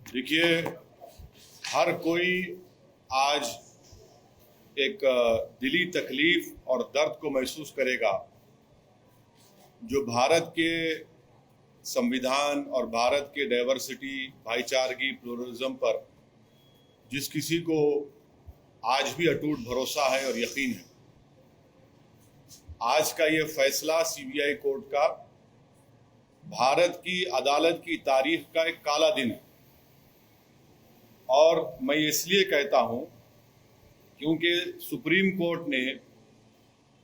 देखिए, हर कोई आज एक दिली तकलीफ और दर्द को महसूस करेगा जो भारत के संविधान और भारत के डाइवर्सिटी, भाईचारगी, प्लुरलिज्म पर जिस किसी को आज भी अटूट भरोसा है और यकीन है, आज का ये फैसला सीबीआई कोर्ट का भारत की अदालत की तारीख का एक काला दिन है। और मैं इसलिए कहता हूं क्योंकि सुप्रीम कोर्ट ने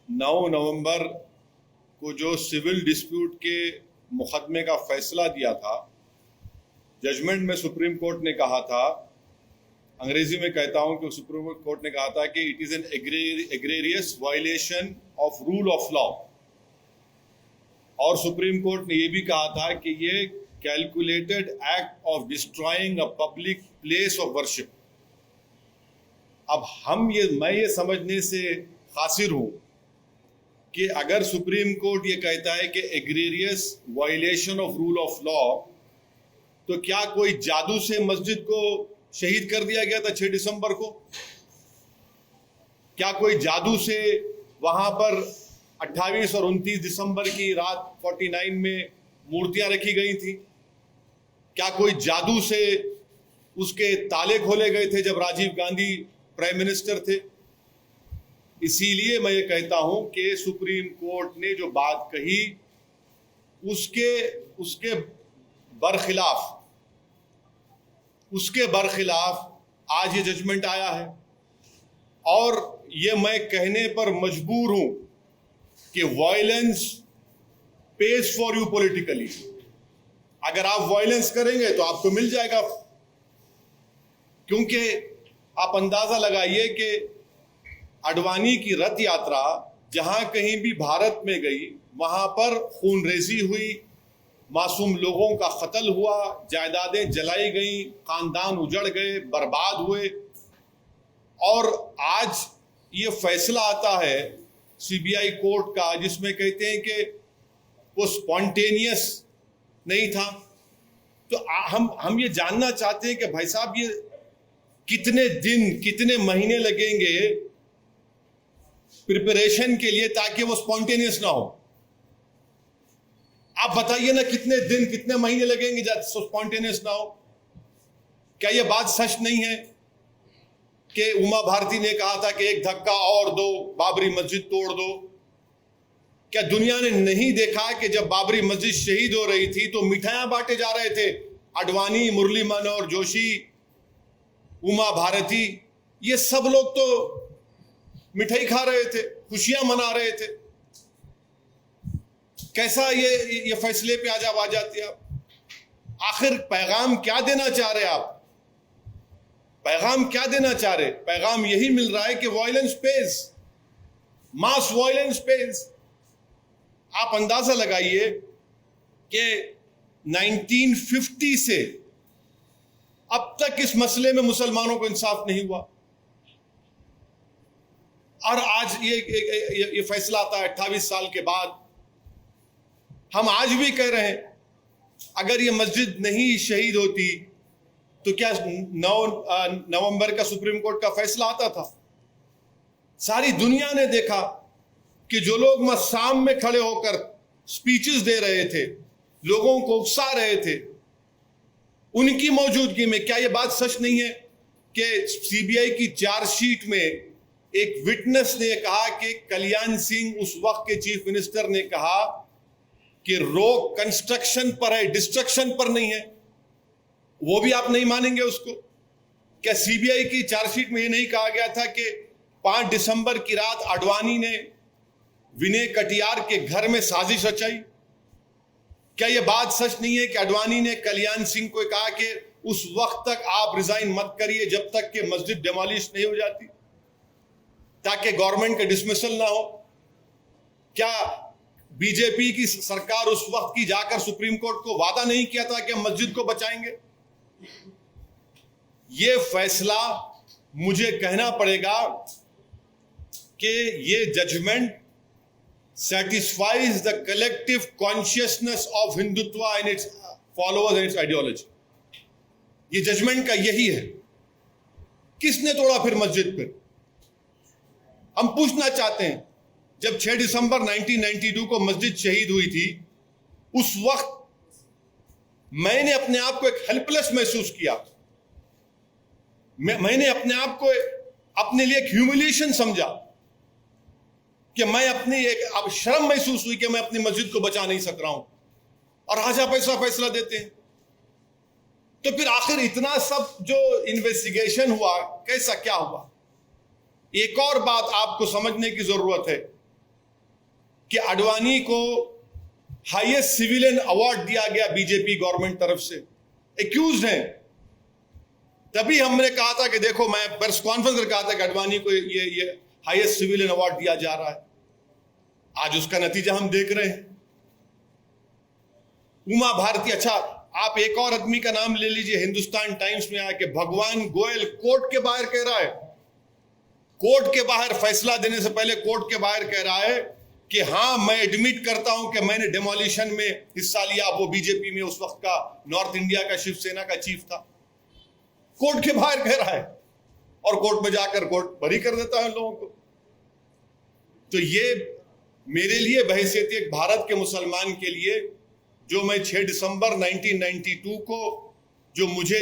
9 नवंबर को जो सिविल डिस्प्यूट के मुकदमे का फैसला दिया था, जजमेंट में सुप्रीम कोर्ट ने कहा था, अंग्रेजी में कहता हूं कि सुप्रीम कोर्ट ने कहा था कि it is an egregious violation of rule of law. और सुप्रीम कोर्ट ने यह भी कहा था कि ये calculated act of destroying a public place of worship. अब मैं ये समझने से कासिर हूं कि अगर सुप्रीम कोर्ट ये कहता है कि egregious violation of rule of law, तो क्या कोई जादू से मस्जिद को शहीद कर दिया गया था 6 दिसंबर को? क्या कोई जादू से वहां पर 28 और 29 दिसंबर की रात 49 में मूर्तियां रखी गई थी? क्या कोई जादू से उसके ताले खोले गए थे जब राजीव गांधी प्राइम मिनिस्टर थे? इसीलिए मैं ये कहता हूं कि सुप्रीम कोर्ट ने जो बात कही उसके बरखिलाफ आज ये जजमेंट आया है। और ये मैं कहने पर मजबूर हूं कि violence page for you politically. अगर आप वायलेंस करेंगे तो आपको मिल जाएगा, क्योंकि आप अंदाजा लगाइए कि अडवाणी की रथ यात्रा जहां कहीं भी भारत में गई, वहां पर खूनरेजी हुई, मासूम लोगों का कत्ल हुआ, जायदादें जलाई गई, खानदान उजड़ गए, बर्बाद हुए। और आज ये फैसला आता है सीबीआई कोर्ट का जिसमें कहते हैं कि वो स्पॉन्टेनियस नहीं था। तो हम ये जानना चाहते हैं कि भाई साहब, ये कितने दिन, कितने महीने लगेंगे प्रिपरेशन के लिए ताकि वो स्पॉन्टेनियस ना हो? आप बताइए ना, कितने दिन, कितने महीने लगेंगे स्पॉन्टेनियस ना हो? क्या ये बात सच नहीं है कि उमा भारती ने कहा था कि एक धक्का और दो, बाबरी मस्जिद तोड़ दो? क्या दुनिया ने नहीं देखा कि जब बाबरी मस्जिद शहीद हो रही थी तो मिठाइयां बांटे जा रहे थे? अडवाणी, मुरली मनोहर जोशी, उमा भारती, ये सब लोग तो मिठाई खा रहे थे, खुशियां मना रहे थे। कैसा ये फैसले पे आ जाती है आप? आखिर पैगाम क्या देना चाह रहे आप? पैगाम क्या देना चाह रहे? पैगाम यही मिल रहा है कि वायलेंस पेज, मास वायलेंस पेज। आप अंदाजा लगाइए कि 1950 से अब तक इस मसले में मुसलमानों को इंसाफ नहीं हुआ, और आज ये फैसला आता है 28 साल के बाद। हम आज भी कह रहे हैं, अगर ये मस्जिद नहीं शहीद होती तो क्या 9 नवंबर का सुप्रीम कोर्ट का फैसला आता था? सारी दुनिया ने देखा कि जो लोग मस्साम में खड़े होकर स्पीचेस दे रहे थे, लोगों को उकसा रहे थे, उनकी मौजूदगी में क्या यह बात सच नहीं है कि सीबीआई की चार्जशीट में एक विटनेस ने कहा कि कल्याण सिंह, उस वक्त के चीफ मिनिस्टर, ने कहा कि रोक कंस्ट्रक्शन पर है, डिस्ट्रक्शन पर नहीं है? वो भी आप नहीं मानेंगे उसको? क्या सीबीआई की चार्जशीट में ये नहीं कहा गया था कि 5 दिसंबर की रात अडवाणी ने विनय कटियार के घर में साजिश रचाई? क्या यह बात सच नहीं है कि अडवाणी ने कल्याण सिंह को कहा कि उस वक्त तक आप रिजाइन मत करिए जब तक कि मस्जिद डिमोलिश नहीं हो जाती, ताकि गवर्नमेंट का डिसमिसल ना हो? क्या बीजेपी की सरकार उस वक्त की जाकर सुप्रीम कोर्ट को वादा नहीं किया था कि हम मस्जिद को बचाएंगे? ये फैसला, मुझे कहना पड़ेगा कि ये judgement satisfies the collective consciousness of Hindutva and its followers and its ideology. ये जजमेंट का यही है। किसने तोड़ा फिर मस्जिद? पर हम पूछना चाहते हैं, जब 6 दिसंबर 1992 को मस्जिद शहीद हुई थी, उस वक्त मैंने अपने आप को एक हेल्पलेस महसूस किया। मैंने अपने आप को अपने लिए एक ह्यूमिलिएशन समझा कि मैं अपनी एक अब शर्म महसूस हुई कि मैं अपनी मस्जिद को बचा नहीं सक रहा हूं, और आज आप ऐसा फैसला देते हैं। तो फिर आखिर इतना सब जो इन्वेस्टिगेशन हुआ, कैसा क्या हुआ? एक और बात आपको समझने की जरूरत है कि आडवाणी को हाईएस्ट सिविलियन अवार्ड दिया गया बीजेपी गवर्नमेंट तरफ से, एक्यूज हैं। तभी हमने कहा था कि देखो, मैं प्रेस कॉन्फ्रेंस में कहा था कि आडवाणी को ये हाईएस्ट सिविलियन अवार्ड दिया जा रहा है। आज उसका नतीजा हम देख रहे हैं। उमा भारती, अच्छा आप एक और आदमी का नाम ले लीजिए, हिंदुस्तान टाइम्स में आया कि भगवान गोयल कोर्ट के बाहर कह रहा है, कोर्ट के बाहर फैसला देने से पहले कोर्ट के बाहर कह रहा है कि हाँ, मैं एडमिट करता हूं कि मैंने डेमोलिशन में हिस्सा लिया। वो बीजेपी में उस वक्त का नॉर्थ इंडिया का शिवसेना का चीफ था। कोर्ट के बाहर कह रहा है, और कोर्ट में जाकर कोर्ट बरी कर देता है लोगों को। तो ये मेरे लिए बहैसियत एक भारत के मुसलमान के लिए, जो मैं 6 दिसंबर 1992 को जो मुझे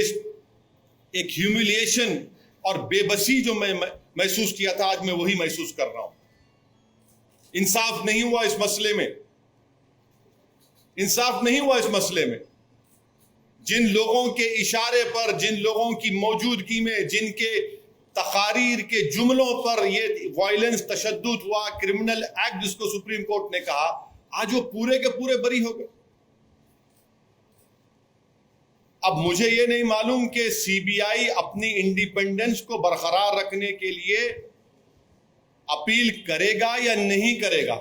एक ह्यूमिलिएशन और बेबसी जो मैं महसूस किया था, आज मैं वही महसूस कर रहा हूं। इंसाफ नहीं हुआ इस मसले में, इंसाफ नहीं हुआ इस मसले में। जिन लोगों के इशारे पर, जिन लोगों की मौजूदगी में, जिनके तकारीर के जुमलों पर ये वायलेंस, तशद्दुद हुआ, क्रिमिनल एक्ट जिसको सुप्रीम कोर्ट ने कहा, आज वो पूरे के पूरे बरी हो गए। अब मुझे ये नहीं मालूम कि सीबीआई अपनी इंडिपेंडेंस को बरकरार रखने के लिए अपील करेगा या नहीं करेगा,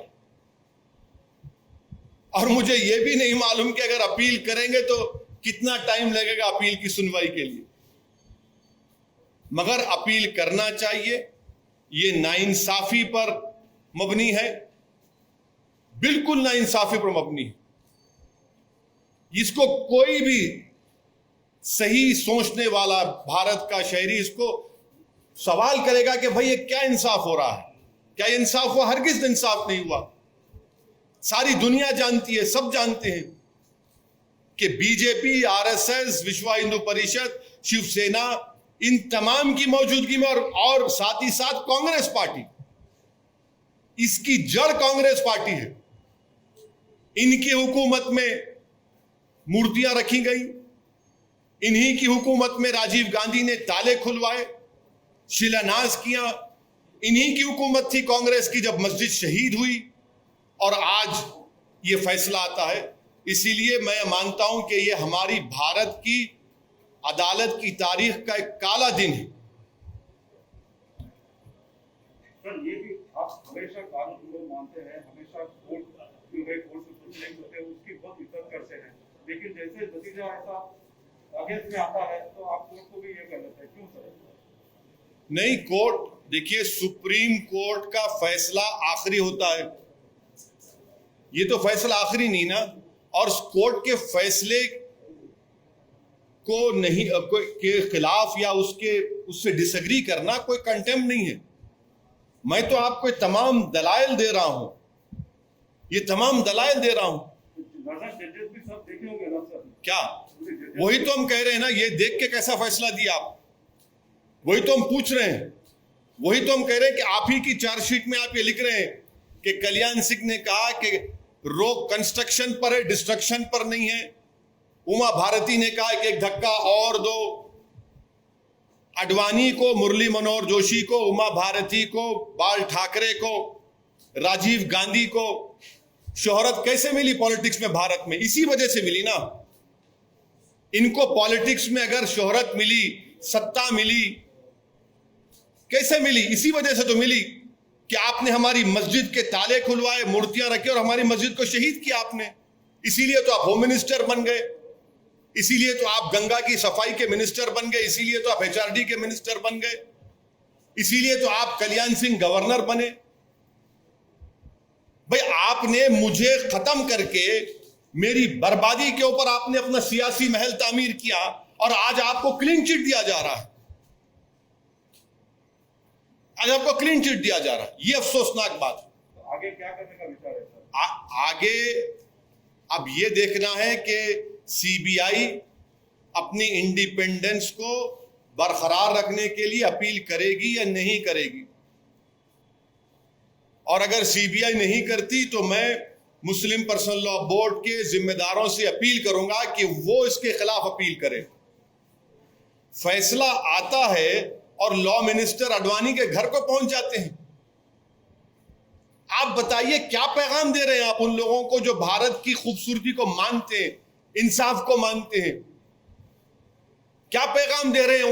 और मुझे यह भी नहीं मालूम कि अगर अपील करेंगे तो कितना टाइम लगेगा अपील की सुनवाई के लिए। मगर अपील करना चाहिए। यह नाइंसाफी पर मबनी है, बिल्कुल नाइंसाफी पर मबनी है। इसको कोई भी सही सोचने वाला भारत का शहरी इसको सवाल करेगा कि भाई ये क्या इंसाफ हो रहा है, क्या ये इंसाफ हुआ? हरगिज इंसाफ नहीं हुआ। सारी दुनिया जानती है, सब जानते हैं कि बीजेपी, आरएसएस, विश्व हिंदू परिषद, शिवसेना, इन तमाम की मौजूदगी में और साथ ही साथ कांग्रेस पार्टी, इसकी जड़ कांग्रेस पार्टी है। इनकी हुकूमत में मूर्तियां रखी गई, इन्हीं की हुकूमत में राजीव गांधी ने ताले खुलवाए, शिलान्यास किया। इन्हीं की हुकूमत थी कांग्रेस की जब मस्जिद शहीद हुई, और आज ये फैसला आता है। इसीलिए मैं मानता हूं कि ये हमारी भारत की अदालत की तारीख का एक काला दिन है। सर, ये भी आप हमेशा कानून को मानते हैं, हमेशा कोर्ट जो है, कोर्ट से प्रोटेक्ट होते हैं, उसकी बहुत इज्जत करते हैं, लेकिन जैसे नतीजा ऐसा अगेंस्ट में आता है तो आप कोर्ट को भी ये कर लेते हैं, क्यों सर? नहीं, कोर्ट, देखिए, सुप्रीम कोर्ट का फैसला आखिरी होता है। ये तो फैसला आखिरी नहीं ना, और कोर्ट के फैसले को नहीं के खिलाफ या उससे डिसएग्री करना कोई कंटेम्प्ट नहीं है। मैं तो आपको तमाम दलाइल दे रहा हूं, ये तमाम दलाइल दे रहा हूं। जजेस भी सब देखे होंगे ना सर? क्या? वही तो हम कह रहे हैं ना, ये देख के कैसा फैसला दिया आप, वही तो हम पूछ रहे हैं। वही तो हम कह रहे हैं कि आप ही की चार्जशीट में आप ये लिख रहे हैं कि कल्याण सिंह ने कहा कि रोक कंस्ट्रक्शन पर है, डिस्ट्रक्शन पर नहीं है। उमा भारती ने कहा कि एक धक्का और दो। आडवाणी को, मुरली मनोहर जोशी को, उमा भारती को, बाल ठाकरे को, राजीव गांधी को शोहरत कैसे मिली पॉलिटिक्स में भारत में? इसी वजह से मिली ना। इनको पॉलिटिक्स में अगर शोहरत मिली, सत्ता मिली, कैसे मिली? इसी वजह से तो मिली कि आपने हमारी मस्जिद के ताले खुलवाए, मूर्तियां रखी और हमारी मस्जिद को शहीद किया आपने। इसीलिए तो आप होम मिनिस्टर बन गए, इसीलिए तो आप गंगा की सफाई के मिनिस्टर बन गए, इसीलिए तो आप एचआरडी के मिनिस्टर बन गए, इसीलिए तो आप कल्याण सिंह गवर्नर बने। भाई, आपने मुझे खत्म करके मेरी बर्बादी के ऊपर आपने अपना सियासी महल तामीर किया और आज आपको क्लीन चिट दिया जा रहा है। आज आपको क्लीन चिट दिया जा रहा है, यह अफसोसनाक बात है। तो आगे क्या करने का विचार है सर? आगे अब यह देखना है कि सीबीआई अपनी इंडिपेंडेंस को बरकरार रखने के लिए अपील करेगी या नहीं करेगी। और अगर सीबीआई नहीं करती तो मैं मुस्लिम पर्सनल लॉ बोर्ड के जिम्मेदारों से अपील करूंगा कि वो इसके खिलाफ अपील करें। फैसला आता है और लॉ मिनिस्टर अडवाणी के घर को पहुंच जाते हैं। आप बताइए क्या पैगाम दे रहे हैं आप उन लोगों को जो भारत की खूबसूरती को मानते हैं, इंसाफ को मानते हैं? क्या पैगाम दे रहे हैं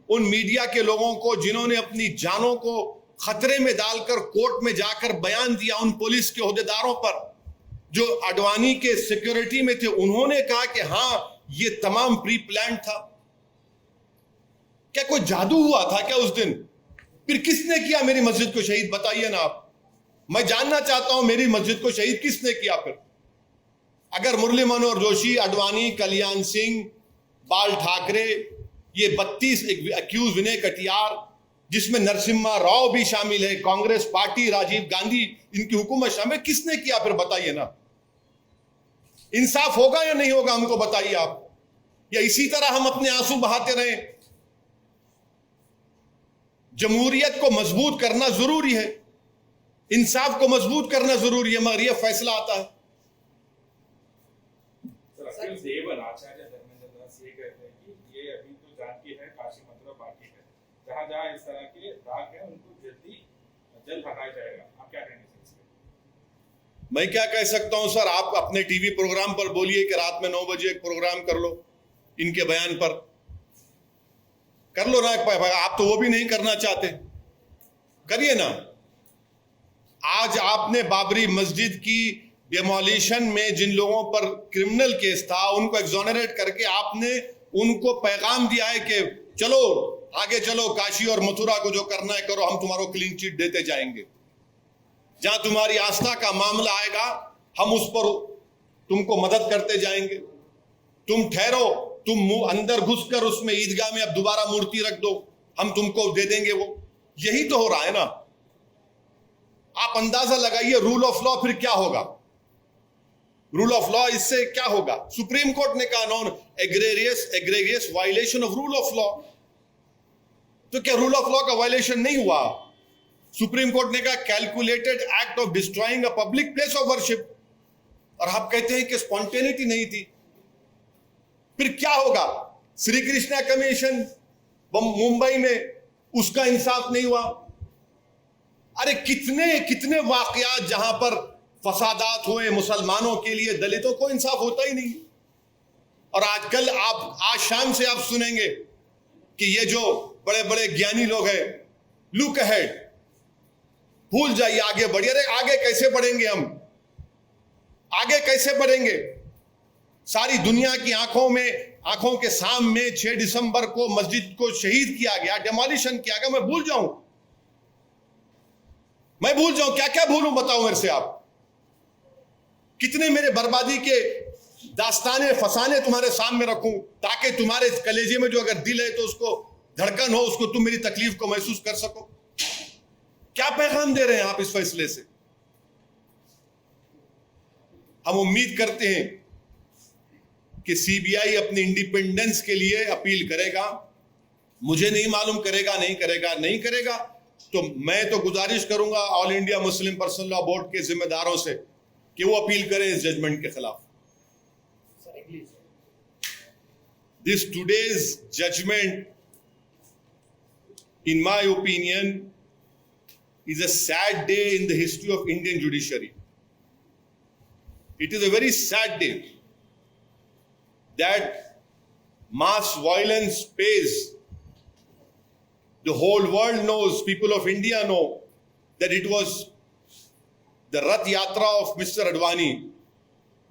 उन मीडिया के लोगों को जिन्होंने अपनी जानों को खतरे में डालकर कोर्ट में जाकर बयान दिया, उन पुलिस के ओहदेदारों पर जो अडवाणी के सिक्योरिटी में थे? उन्होंने कहा कि हां ये तमाम प्री प्लान था। क्या कोई जादू हुआ था क्या उस दिन? फिर किसने किया मेरी मस्जिद को शहीद? बताइए ना आप, मैं जानना चाहता हूं मेरी मस्जिद को शहीद किसने किया? फिर अगर मुरली मनोहर जोशी, अडवाणी, कल्याण सिंह, बाल ठाकरे, ये 32 एक्यूज, विनय कटियार, जिसमें नरसिम्हा राव भी शामिल है, कांग्रेस पार्टी, राजीव गांधी, इनकी हुकूमत शामिल, किसने किया? फिर बताइए ना, इंसाफ होगा या नहीं होगा? हमको बताइए आप। या इसी तरह हम अपने आंसू बहाते रहें? जमहूरियत को मजबूत करना जरूरी है, इंसाफ को मजबूत करना जरूरी है, मगर यह फैसला आता है। देवन आचार्य धर्मेंद्र दास ये कहते हैं कि ये अभी तो जानकी है, काशी मथुरा बाकी है, जहां जहां इस तरह के दाग हैं उनको जल्द हटाया जाएगा। आप क्या कहेंगे सर? मैं क्या कह सकता हूं सर, आप अपने टीवी प्रोग्राम पर बोलिए कि रात में 9 बजे एक प्रोग्राम कर लो, इनके बयान पर कर लो ना। आप तो वो भी नहीं करना चाहते, करिए ना। आज आपने बाबरी मस्जिद की डेमोलिशन में जिन लोगों पर क्रिमिनल केस था उनको एक्सोनरेट करके आपने उनको पैगाम दिया है कि चलो आगे चलो, काशी और मथुरा को जो करना है करो, हम तुम्हारा क्लीन चिट देते जाएंगे। जहां तुम्हारी आस्था का मामला आएगा हम उस पर तुमको मदद करते जाएंगे। तुम ठहरो, तुम मुंह अंदर घुसकर उसमें ईदगाह में अब दोबारा मूर्ति रख दो, हम तुमको दे देंगे वो। यही तो हो रहा है ना। आप अंदाजा लगाइए रूल ऑफ लॉ फिर क्या होगा। रूल ऑफ लॉ इससे क्या होगा? सुप्रीम कोर्ट ने कहा non egregious violation of rule of law. तो क्या रूल ऑफ लॉ का वायलेशन नहीं हुआ? सुप्रीम कोर्ट ने कहा calculated act of destroying a public place of worship, और आप कहते हैं कि स्पॉन्टेनिटी नहीं थी। फिर क्या होगा? श्री कृष्णा कमीशन मुंबई में, उसका इंसाफ नहीं हुआ। अरे कितने कितने वाकयात जहां पर फसादात हुए मुसलमानों के लिए, दलितों को इंसाफ होता ही नहीं। और आजकल आप आज शाम से आप सुनेंगे कि ये जो बड़े बड़े ज्ञानी लोग हैं, लुक अहेड, भूल जाइए, आगे बढ़िए। अरे आगे कैसे बढ़ेंगे हम? आगे कैसे बढ़ेंगे? सारी दुनिया की आंखों के सामने 6 दिसंबर को मस्जिद को शहीद किया गया, डेमोलिशन किया गया। मैं भूल जाऊं क्या क्या भूलूं? बताओ मेरे से आप। कितने मेरे बर्बादी के दास्ताने फसाने तुम्हारे सामने रखूं ताकि तुम्हारे कलेजे में जो अगर दिल है तो उसको धड़कन हो, उसको तुम मेरी तकलीफ को महसूस कर सको। क्या पैगाम दे रहे हैं आप इस फैसले से? हम उम्मीद करते हैं कि सीबीआई अपनी इंडिपेंडेंस के लिए अपील करेगा। मुझे नहीं मालूम करेगा नहीं करेगा, तो मैं तो गुजारिश करूंगा all India Muslim personal law board के जिम्मेदारों से कि वो अपील करें इस जजमेंट के खिलाफ। This today's judgement, in my opinion, is a sad day in the history of Indian judiciary. It is a very sad day that mass violence pays. The whole world knows, people of India know that it was the Rath Yatra of Mr. Advani.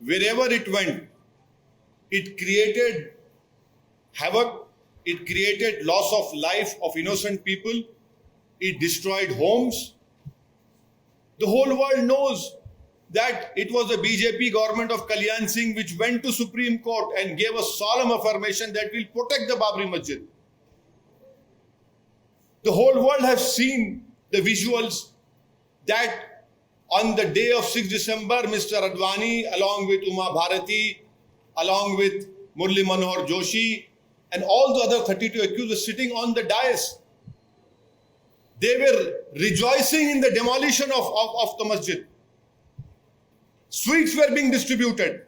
Wherever it went, it created havoc. It created loss of life of innocent people. It destroyed homes. The whole world knows that it was the BJP government of Kalyan Singh which went to Supreme Court and gave a solemn affirmation that will protect the Babri Masjid. The whole world has seen the visuals that on the day of 6 December, Mr. Advani, along with Uma Bharati, along with Murli Manohar Joshi, and all the other 32 accused were sitting on the dais. They were rejoicing in the demolition of the masjid. Sweets were being distributed.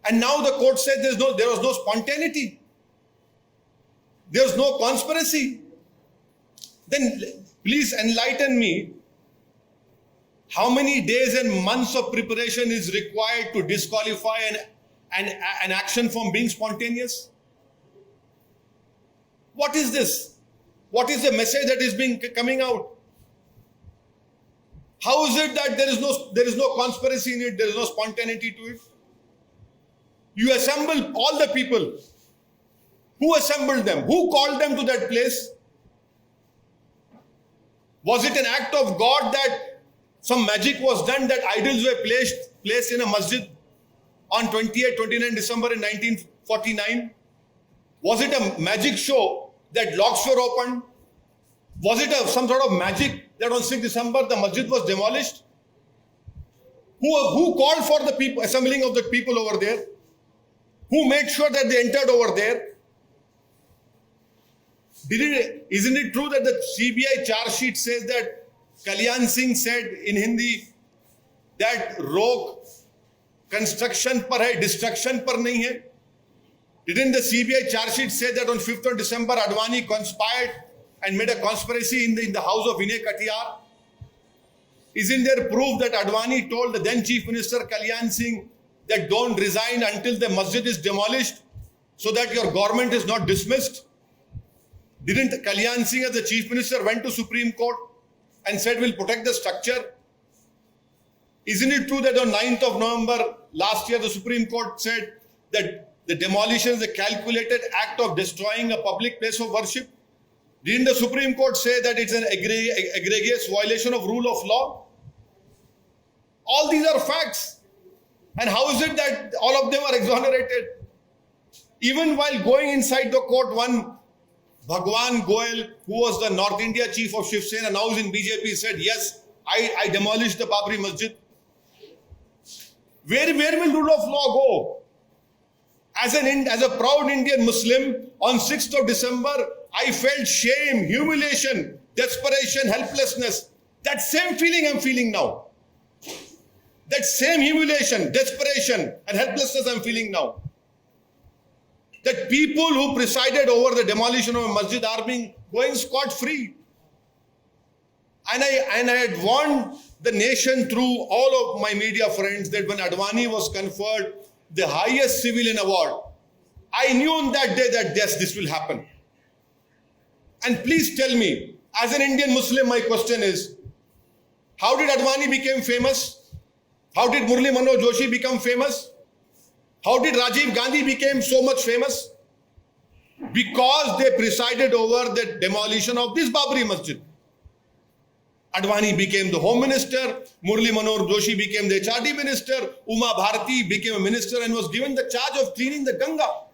And now the court said there was no spontaneity. There was no conspiracy. Then please enlighten me. How many days and months of preparation is required to disqualify an action from being spontaneous? What is this? What is the message that is coming out? How is it that there is no conspiracy in it, there is no spontaneity to it? You assemble all the people. Who assembled them? Who called them to that place? Was it an act of God that some magic was done, that idols were placed in a masjid on 29 December in 1949? Was it a magic show that locks were opened? Was it some sort of magic that on 6 December the masjid was demolished? Who called for the people, assembling of the people over there? Who made sure that they entered over there? Isn't it true that the CBI charge sheet says that Kalyan Singh said in Hindi that rock construction par hai, destruction par nahi hai? Didn't the CBI charge sheet say that on 5th of December Advani conspired and made a conspiracy in the house of Vinay Katiyar? Isn't there proof that Advani told the then Chief Minister Kalyan Singh that don't resign until the masjid is demolished so that your government is not dismissed? Didn't Kalyan Singh as the Chief Minister went to Supreme Court and said we'll protect the structure? Isn't it true that on 9th of November last year the Supreme Court said that the demolition is a calculated act of destroying a public place of worship? Didn't the Supreme Court say that it's an egregious violation of rule of law? All these are facts. And how is it that all of them are exonerated? Even while going inside the court, one Bhagwan Goel, who was the North India chief of Shiv Sena, now is in BJP, said, yes, I demolished the Babri Masjid. Where will rule of law go? As a proud Indian Muslim, on 6th of December, I felt shame, humiliation, desperation, helplessness. That same feeling I'm feeling now. That same humiliation, desperation, and helplessness I'm feeling now. That people who presided over the demolition of a masjid are going scot-free. And I had warned the nation through all of my media friends that when Advani was conferred the highest civilian award, I knew on that day that yes, this will happen. And please tell me, as an Indian Muslim, my question is, how did Advani become famous? How did Murli Manohar Joshi become famous? How did Rajiv Gandhi become so much famous? Because they presided over the demolition of this Babri Masjid. Advani became the Home Minister, Murli Manohar Joshi became the HRD Minister, Uma Bharati became a minister and was given the charge of cleaning the Ganga.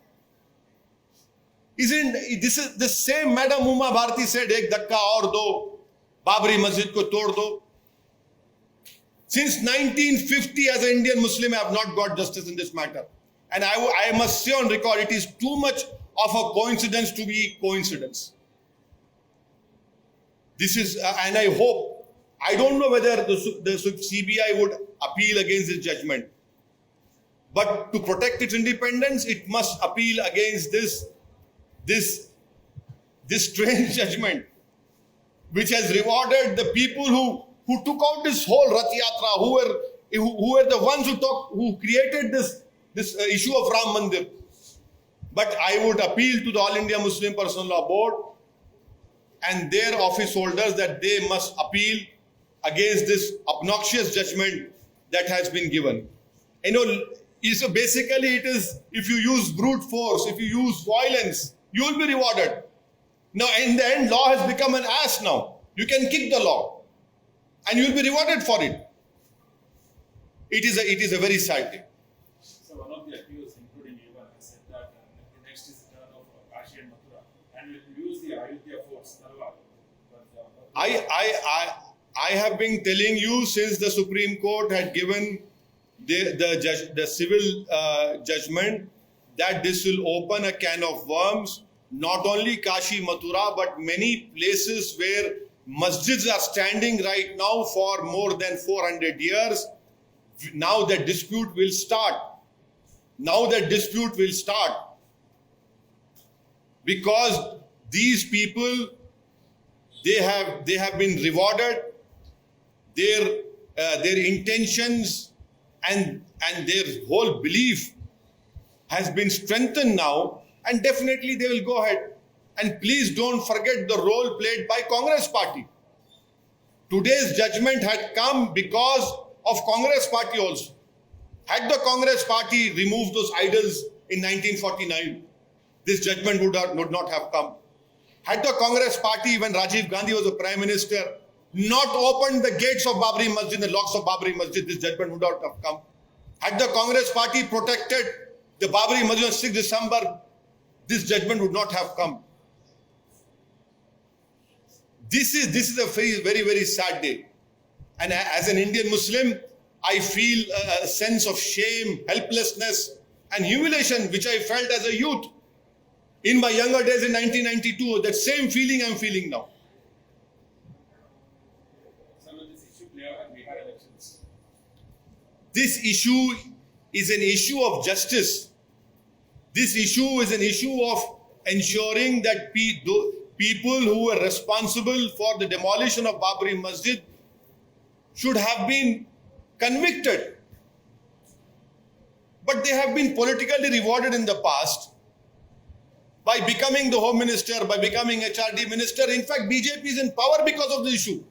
Isn't this is the same Madam Uma Bharati said, ek dhakka aur do, Babri Masjid ko tod do. Since 1950, as an Indian Muslim, I have not got justice in this matter. And I must say on record, it is too much of a coincidence to be coincidence. This is, and I hope, I don't know whether the CBI would appeal against this judgment. But to protect its independence, it must appeal against this strange judgment, which has rewarded the people who took out this whole Rath Yatra, who were the ones who created this issue of Ram Mandir. But I would appeal to the All India Muslim Personal Law Board and their office holders that they must appeal against this obnoxious judgment that has been given. So basically it is, if you use brute force, if you use violence, you will be rewarded. Now in the end, law has become an ass now. You can kick the law and you will be rewarded for it. it is a very sad day. So one of the accused, including Evan, has said that the next is the turn of Kashi and Mathura, and will use the Ayodhya force, Talwar. I have been telling you since the Supreme Court had given the civil judgment that this will open a can of worms. Not only Kashi, Mathura, but many places where masjids are standing right now for more than 400 years. Now the dispute will start. Now the dispute will start. Because these people, they have been rewarded. Their intentions and their whole belief has been strengthened now, and definitely they will go ahead. And please don't forget the role played by Congress party. Today's judgment had come because of Congress party also. Had the Congress party removed those idols in 1949, this judgment would not have come. Had the Congress party, when Rajiv Gandhi was the Prime Minister, not opened the gates of Babri Masjid, the locks of Babri Masjid, this judgment would not have come. Had the Congress party protected the Babri Masjid on 6 December, this judgment would not have come. This is a very, very sad day. And as an Indian Muslim, I feel a sense of shame, helplessness, and humiliation, which I felt as a youth in my younger days in 1992. That same feeling I'm feeling now. Some of this issue play out in Bihar elections. This issue is an issue of justice. This issue is an issue of ensuring that people who were responsible for the demolition of Babri Masjid should have been convicted. But they have been politically rewarded in the past by becoming the Home Minister, by becoming HRD Minister. In fact, BJP is in power because of the issue.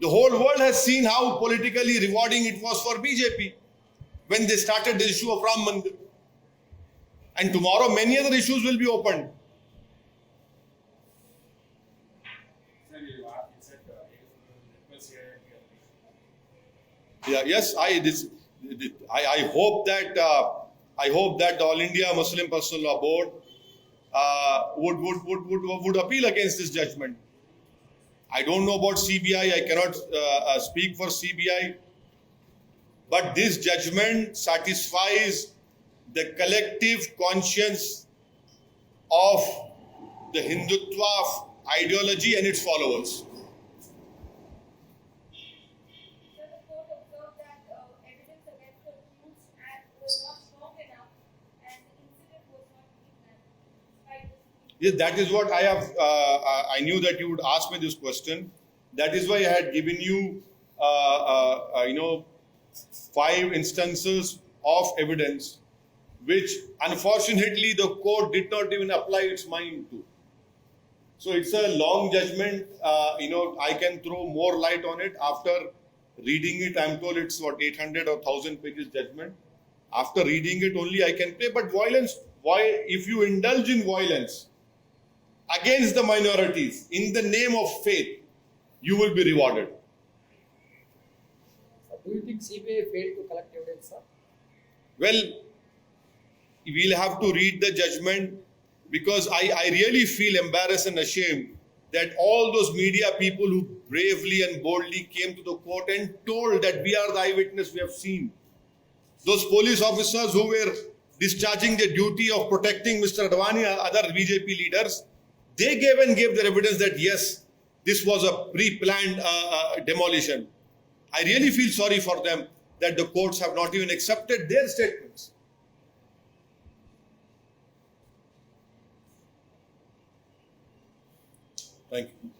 The whole world has seen how politically rewarding it was for BJP when they started the issue of Ram Mandir. And tomorrow many other issues will be opened. Sir, you said request here. Yeah, yes, I hope that the All India Muslim Personal Law Board would appeal against this judgment. I don't know about CBI. I cannot speak for CBI. But this judgment satisfies the collective conscience of the Hindutva ideology and its followers. So the court observed that evidence against the accused was not strong enough and the incident was not kidnapped. Yes, that is what I have. I knew that you would ask me this question. That is why I had given you, 5 instances of evidence, which unfortunately the court did not even apply its mind to. So it's a long judgment. I can throw more light on it after reading it. I'm told it's 800 or 1000 pages judgment. After reading it only I can play. But violence, if you indulge in violence against the minorities in the name of faith, you will be rewarded. Do you think CBI failed to collect evidence, sir? Well, we'll have to read the judgment, because I really feel embarrassed and ashamed that all those media people who bravely and boldly came to the court and told that we are the eyewitness, we have seen. Those police officers who were discharging the duty of protecting Mr. Advani and other BJP leaders, they gave their evidence that yes, this was a pre-planned demolition. I really feel sorry for them that the courts have not even accepted their statements. Thank you.